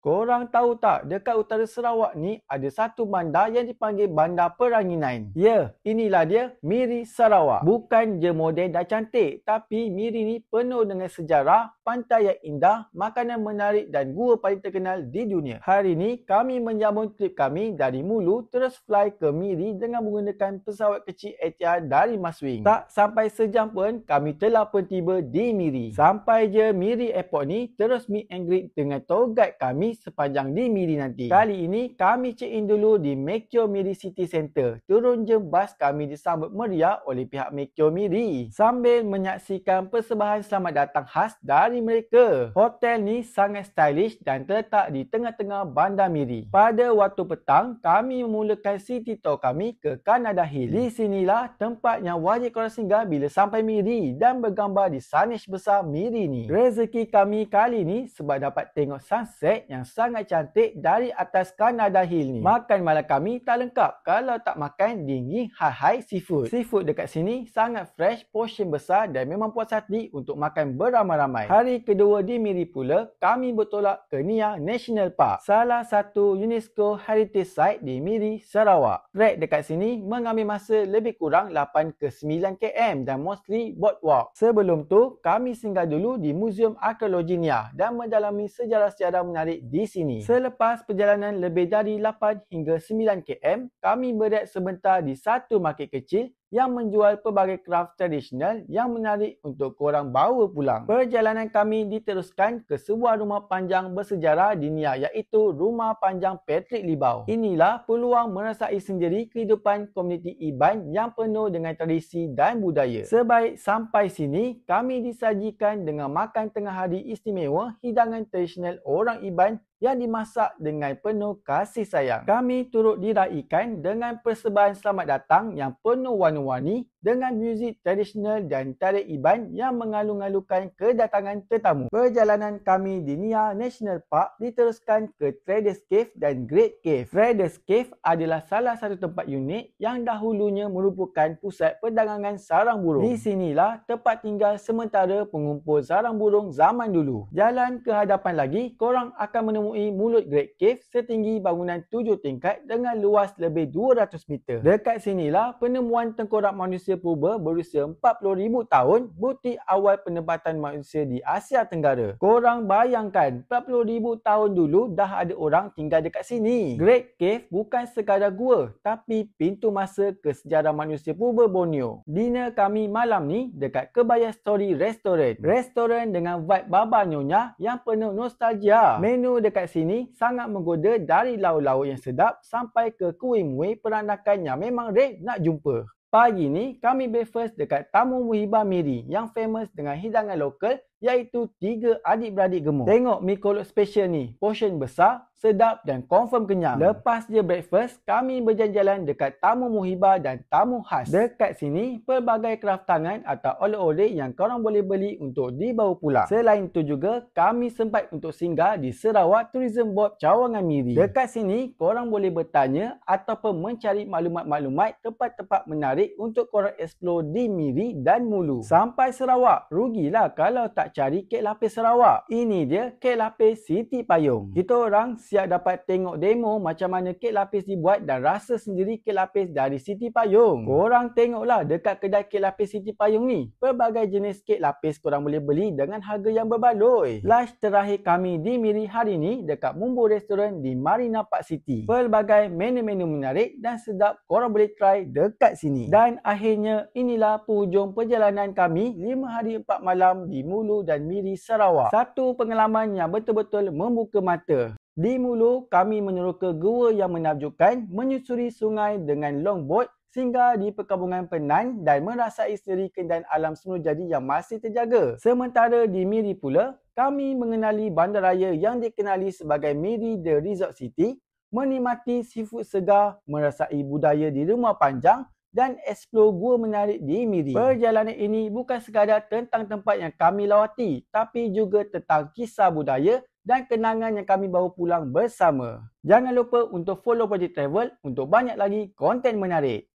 Korang tahu tak, dekat utara Sarawak ni ada satu bandar yang dipanggil Bandar Peranginan. Ya, inilah dia, Miri Sarawak. Bukan je moden dan cantik, tapi Miri ni penuh dengan sejarah, pantai yang indah, makanan menarik dan gua paling terkenal di dunia. Hari ni kami menyambung trip kami dari Mulu terus fly ke Miri dengan menggunakan pesawat kecil Etihad dari Maswing. Tak sampai sejam pun kami telah pun tiba di Miri. Sampai je Miri Airport ni terus meet and greet dengan tour guide kami sepanjang di Miri nanti. Kali ini kami check in dulu di Mekyo Miri City Centre. Turun je bas kami disambut meriah oleh pihak Mekyo Miri sambil menyaksikan persembahan selamat datang khas dari mereka. Hotel ni sangat stylish dan terletak di tengah-tengah bandar Miri. Pada waktu petang, kami memulakan city tour kami ke Canada Hill. Di sinilah tempat yang wajib korang singgah bila sampai Miri dan bergambar di Sanesh besar Miri ni. Rezeki kami kali ni sebab dapat tengok sunset yang sangat cantik dari atas Canada Hill ni. Makan malam kami tak lengkap kalau tak makan dingin hai seafood. Seafood dekat sini sangat fresh, portion besar dan memang puas hati untuk makan beramai-ramai. Hari kedua di Miri pula, kami bertolak ke Nia National Park, salah satu UNESCO Heritage Site di Miri, Sarawak. Trek dekat sini mengambil masa lebih kurang 8 ke 9 km dan mostly boardwalk. Sebelum tu, kami singgah dulu di Museum Arkeologi Nia dan mendalami sejarah-sejarah menarik di sini. Selepas perjalanan lebih dari 8 hingga 9 km, kami berehat sebentar di satu market kecil yang menjual pelbagai kraft tradisional yang menarik untuk korang bawa pulang. Perjalanan kami diteruskan ke sebuah rumah panjang bersejarah di Nia, iaitu Rumah Panjang Patrick Libau. Inilah peluang merasai sendiri kehidupan komuniti Iban yang penuh dengan tradisi dan budaya. Sebaik sampai sini, kami disajikan dengan makan tengah hari istimewa hidangan tradisional orang Iban yang dimasak dengan penuh kasih sayang. Kami turut diraikan dengan persembahan selamat datang yang penuh warna-warni dengan muzik tradisional dan tarian Iban yang mengalu-alukan kedatangan tetamu. Perjalanan kami di Nia National Park diteruskan ke Traders Cave dan Great Cave. Traders Cave adalah salah satu tempat unik yang dahulunya merupakan pusat perdagangan sarang burung. Di sinilah tempat tinggal sementara pengumpul sarang burung zaman dulu. Jalan ke hadapan lagi, korang akan menemui mulut Great Cave setinggi bangunan 7 tingkat dengan luas lebih 200 meter. Dekat sinilah penemuan tengkorak manusia purba berusia 40,000 tahun, bukti awal penempatan manusia di Asia Tenggara. Korang bayangkan 40,000 tahun dulu dah ada orang tinggal dekat sini. Great Cave bukan sekadar gua, tapi pintu masa ke sejarah manusia purba Borneo. Dinner kami malam ni dekat Kebaya Story Restaurant. Restoran dengan vibe baba nyonya yang penuh nostalgia. Menu dekat sini sangat menggoda dari lauk-lauk yang sedap sampai ke kuih muih peranakan yang memang rare nak jumpa. Pagi ni kami breakfast dekat Tamu Muhibah Miri yang famous dengan hidangan lokal iaitu 3 adik-beradik gemuk. Tengok mi kolot special ni, portion besar, sedap dan confirm kenyang. Lepas je breakfast, kami berjalan-jalan dekat Tamu Muhibah dan Tamu Khas. Dekat sini, pelbagai kraft tangan atau oleh-oleh yang korang boleh beli untuk dibawa pulang. Selain tu juga, kami sempat untuk singgah di Sarawak Tourism Board Cawangan Miri. Dekat sini, korang boleh bertanya ataupun mencari maklumat-maklumat tempat-tempat menarik untuk korang explore di Miri dan Mulu. Sampai Sarawak, rugilah kalau tak cari kek lapis Sarawak. Ini dia kek lapis Siti Payung. Kita orang siap dapat tengok demo macam mana kek lapis dibuat dan rasa sendiri kek lapis dari Siti Payung. Korang tengoklah dekat kedai kek lapis Siti Payung ni. Pelbagai jenis kek lapis korang boleh beli dengan harga yang berbaloi. Lunch terakhir kami di Miri hari ni dekat Mumbu Restaurant di Marina Park City. Pelbagai menu-menu menarik dan sedap korang boleh try dekat sini. Dan akhirnya inilah penghujung perjalanan kami 5 hari 4 malam di Mulu dan Miri, Sarawak. Satu pengalaman yang betul-betul membuka mata. Di Mulu, kami meneroka gua yang menakjubkan, menyusuri sungai dengan longboat, singgah di perkampungan Penan dan merasai sendiri keindahan alam semula jadi yang masih terjaga. Sementara di Miri pula, kami mengenali bandaraya yang dikenali sebagai Miri The Resort City, menikmati seafood segar, merasai budaya di Rumah Panjang dan explore gua menarik di Miri. Perjalanan ini bukan sekadar tentang tempat yang kami lawati, tapi juga tentang kisah budaya dan kenangan yang kami bawa pulang bersama. Jangan lupa untuk follow Project Travel untuk banyak lagi konten menarik.